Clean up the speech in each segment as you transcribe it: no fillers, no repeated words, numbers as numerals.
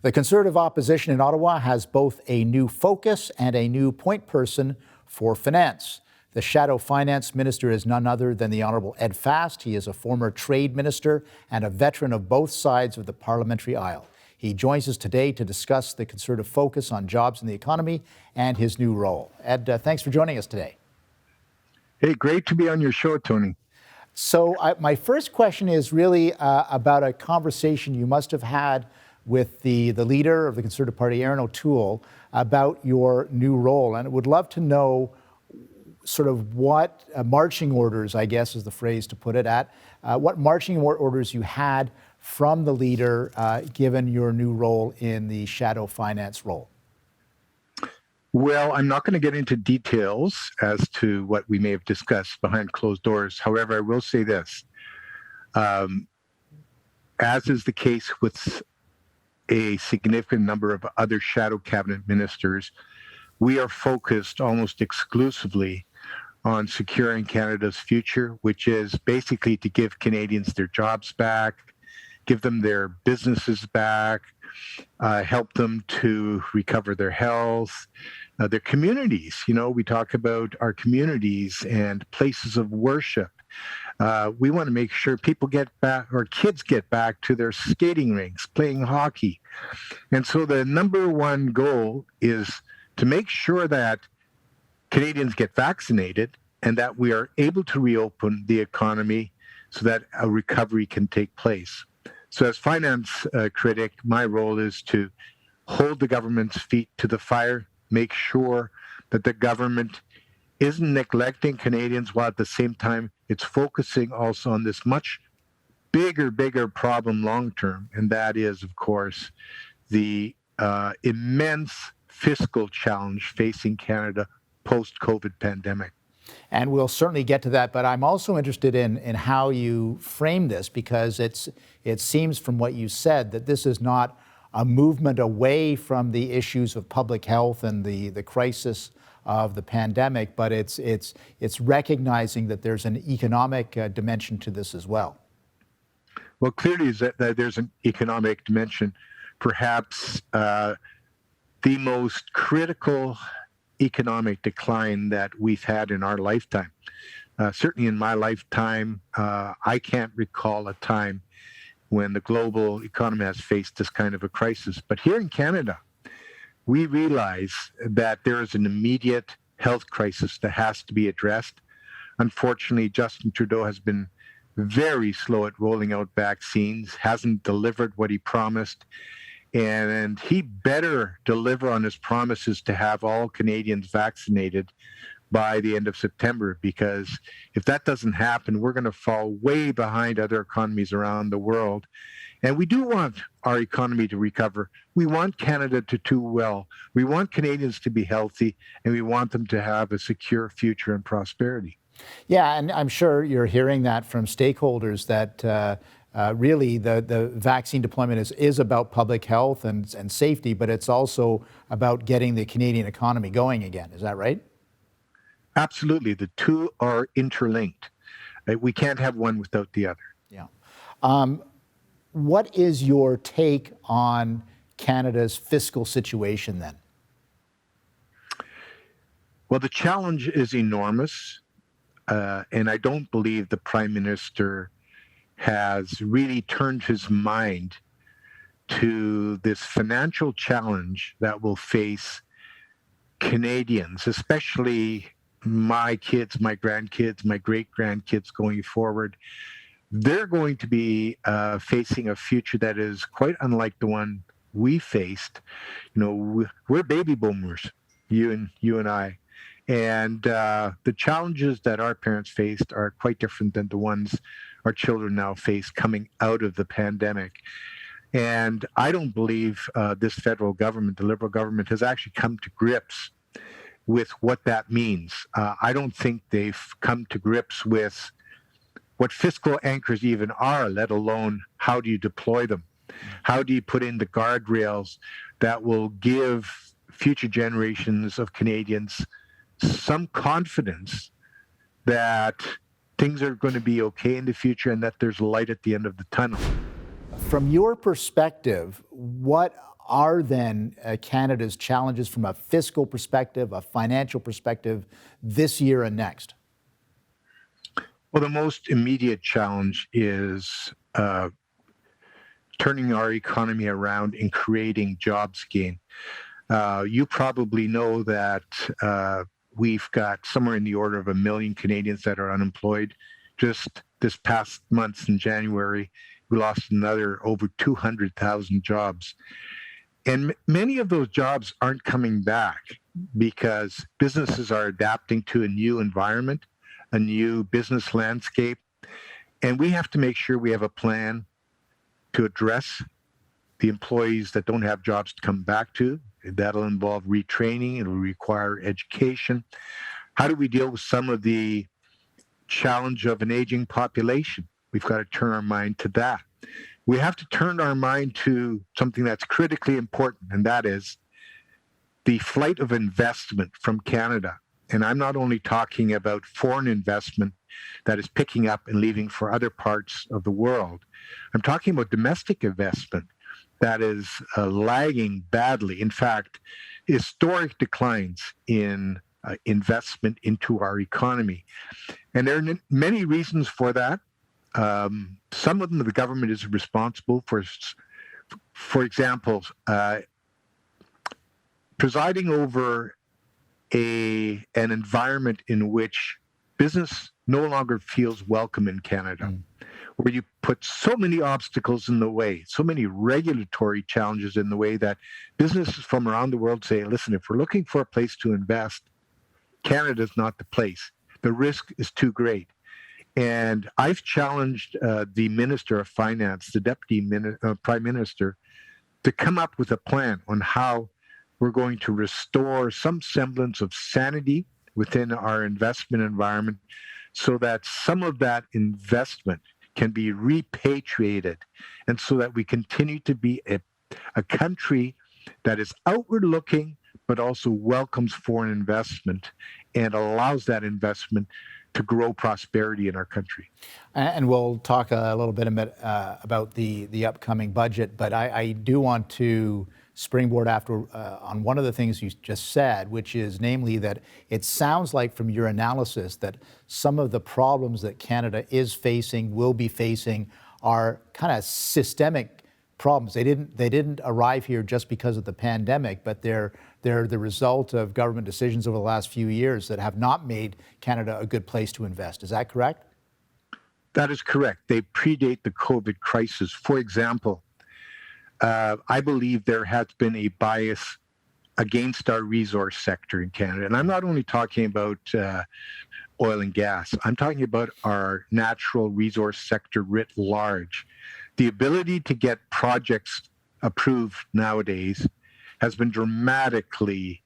The Conservative opposition in Ottawa has both a new focus and a new point person for finance. The shadow finance minister is none other than the Honourable Ed Fast. He is a former trade minister and a veteran of both sides of the parliamentary aisle. He joins us today to discuss the Conservative focus on jobs and the economy and his new role. Ed, thanks for joining us today. Hey, great to be on your show, Tony. So my first question is really about a conversation you must have had with the leader of the Conservative Party, Erin O'Toole, about your new role. And I would love to know sort of what marching orders, I guess is the phrase to put it at, what marching orders you had from the leader given your new role in the shadow finance role. Well, I'm not going to get into details as to what we may have discussed behind closed doors. However, I will say this. As is the case with a significant number of other shadow cabinet ministers, we are focused almost exclusively on securing Canada's future, which is basically to give Canadians their jobs back, give them their businesses back, help them to recover their health, their communities. You know, we talk about our communities and places of worship. We want to make sure people get back, or kids get back to their skating rinks, playing hockey. And so the number one goal is to make sure that Canadians get vaccinated and that we are able to reopen the economy so that a recovery can take place. So as finance critic, my role is to hold the government's feet to the fire, make sure that the government isn't neglecting Canadians while at the same time it's focusing also on this much bigger problem long term. And that is, of course, the immense fiscal challenge facing Canada post-COVID pandemic. And we'll certainly get to that, but I'm also interested in how you frame this, because it seems from what you said that this is not a movement away from the issues of public health and the crisis of the pandemic, but it's recognizing that there's an economic dimension to this as well. Well, clearly is that there's an economic dimension, perhaps the most critical economic decline that we've had in our lifetime. Certainly in my lifetime, I can't recall a time when the global economy has faced this kind of a crisis. But here in Canada, we realize that there is an immediate health crisis that has to be addressed. Unfortunately, Justin Trudeau has been very slow at rolling out vaccines, hasn't delivered what he promised. And he better deliver on his promises to have all Canadians vaccinated by the end of September, because if that doesn't happen, we're going to fall way behind other economies around the world. And we do want our economy to recover. We want Canada to do well. We want Canadians to be healthy, and we want them to have a secure future and prosperity. Yeah, and I'm sure you're hearing that from stakeholders that really the vaccine deployment is about public health and safety, but it's also about getting the Canadian economy going again. Is that right? Absolutely. The two are interlinked. We can't have one without the other. Yeah. What is your take on Canada's fiscal situation then? Well, the challenge is enormous, and I don't believe the Prime Minister has really turned his mind to this financial challenge that will face Canadians, especially my kids, my grandkids, my great-grandkids going forward. They're going to be facing a future that is quite unlike the one we faced. You know, we're baby boomers, you and I. And the challenges that our parents faced are quite different than the ones our children now face coming out of the pandemic. And I don't believe this federal government, the Liberal government, has actually come to grips with what that means. I don't think they've come to grips with what fiscal anchors even are, let alone how do you deploy them? How do you put in the guardrails that will give future generations of Canadians some confidence that things are going to be okay in the future and that there's light at the end of the tunnel? From your perspective, what are then Canada's challenges from a fiscal perspective, a financial perspective this year and next? Well, the most immediate challenge is turning our economy around and creating jobs again. You probably know that we've got somewhere in the order of 1 million Canadians that are unemployed. Just this past month in January, we lost another over 200,000 jobs. And many of those jobs aren't coming back because businesses are adapting to a new environment, a new business landscape. And we have to make sure we have a plan to address the employees that don't have jobs to come back to. That'll involve retraining, it'll require education. How do we deal with some of the challenge of an aging population? We've got to turn our mind to that. We have to turn our mind to something that's critically important, and that is the flight of investment from Canada. And I'm not only talking about foreign investment that is picking up and leaving for other parts of the world. I'm talking about domestic investment that is lagging badly. In fact, historic declines in investment into our economy. And there are many reasons for that. Some of them the government is responsible for. For example, presiding over an environment in which business no longer feels welcome in Canada, where you put so many obstacles in the way, so many regulatory challenges in the way that businesses from around the world say, listen, if we're looking for a place to invest, Canada is not the place. The risk is too great. And I've challenged the Minister of Finance, the Deputy Prime Minister, to come up with a plan on how we're going to restore some semblance of sanity within our investment environment so that some of that investment can be repatriated and so that we continue to be a country that is outward looking but also welcomes foreign investment and allows that investment to grow prosperity in our country. And we'll talk a little bit about the upcoming budget, but I do want to springboard on one of the things you just said, which is namely that it sounds like from your analysis that some of the problems that Canada is facing, will be facing, are kind of systemic problems. They didn't arrive here just because of the pandemic, but they're the result of government decisions over the last few years that have not made Canada a good place to invest. Is that correct? That is correct. They predate the COVID crisis. For example, I believe there has been a bias against our resource sector in Canada. And I'm not only talking about oil and gas, I'm talking about our natural resource sector writ large. The ability to get projects approved nowadays has been dramatically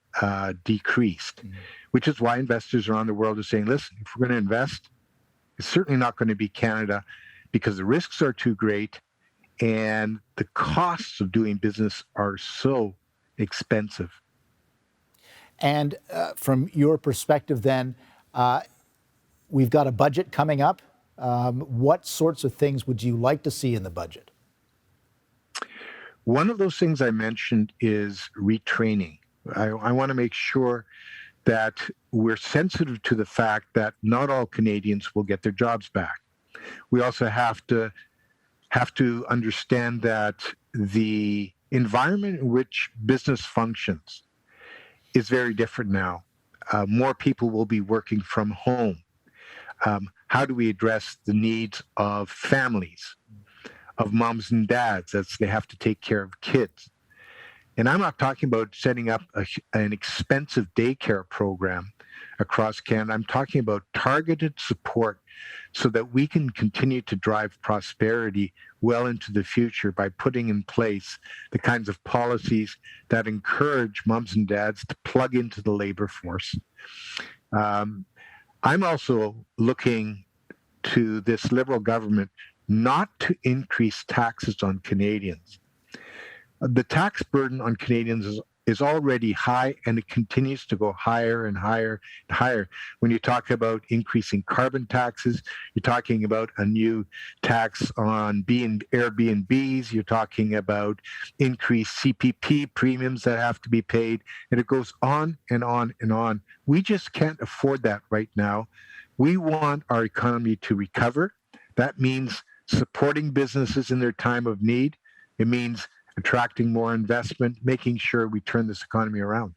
decreased, which is why investors around the world are saying, listen, if we're going to invest, it's certainly not going to be Canada because the risks are too great and the costs of doing business are so expensive. And from your perspective then, we've got a budget coming up. What sorts of things would you like to see in the budget? One of those things I mentioned is retraining. I want to make sure that we're sensitive to the fact that not all Canadians will get their jobs back. We also have to understand that the environment in which business functions is very different now. More people will be working from home. How do we address the needs of families, of moms and dads as they have to take care of kids? And I'm not talking about setting up an expensive daycare program across Canada. I'm talking about targeted support so that we can continue to drive prosperity well into the future by putting in place the kinds of policies that encourage moms and dads to plug into the labor force. I'm also looking to this Liberal government not to increase taxes on Canadians. The tax burden on Canadians is is already high, and it continues to go higher and higher and higher. When you talk about increasing carbon taxes, you're talking about a new tax on Airbnbs, you're talking about increased CPP premiums that have to be paid, and it goes on and on and on. We just can't afford that right now. We want our economy to recover. That means supporting businesses in their time of need. It means attracting more investment, making sure we turn this economy around.